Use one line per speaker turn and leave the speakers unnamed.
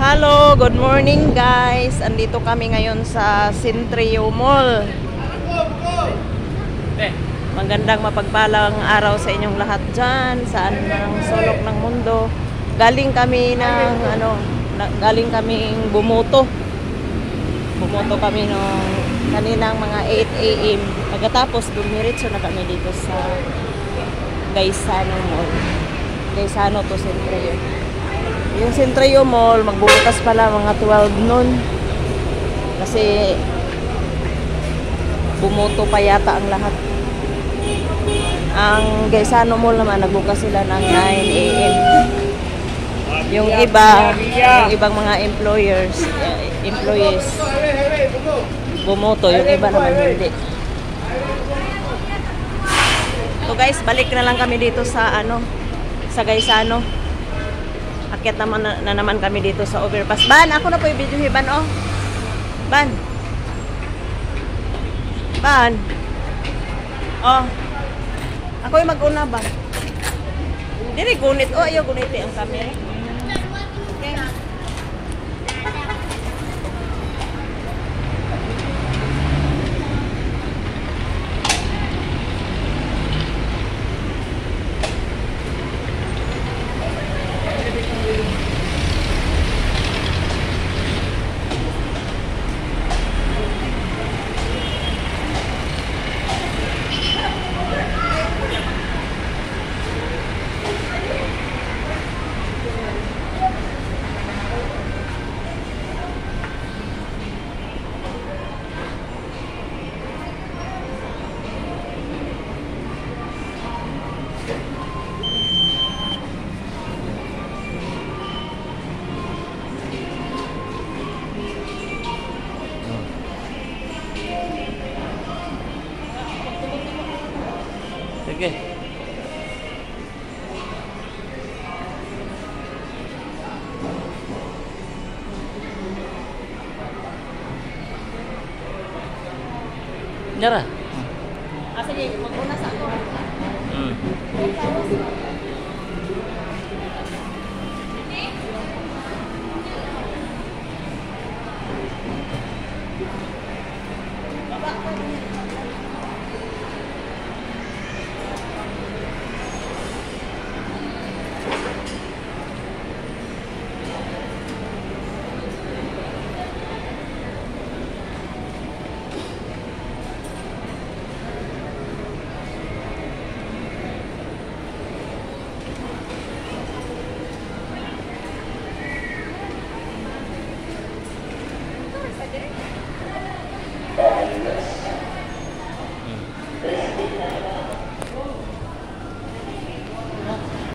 Hello, good morning guys. Andito kami ngayon sa Centrio Mall. Magandang mapagpalang araw sa inyong lahat dyan, saan mang sulok ng mundo. Galing kami galing kaming bumoto. Bumoto kami nung kaninang mga 8 AM. Pagkatapos dumiretso na kami dito sa Gaisano Mall. Gaisano to Centrio. Yung Centrio Mall, magbubukas pala mga 12 noon. Kasi bumoto pa yata ang lahat. Ang Gaisano Mall naman, nagbukas sila ng 9 AM. Yung ibang mga employees, bumoto. Yung iba naman hindi. So guys, balik na lang kami dito sa sa Gaisano. Akyat naman na naman kami dito sa overpass. Ban, ako na po yung video Ban, oh. Ban. Ban. Oh. Ako yung mag-una ba? Dili gunit. Oh, ayaw gunit ang camera. Okay. Sige. Nyara. Sige, mag-una sa ako.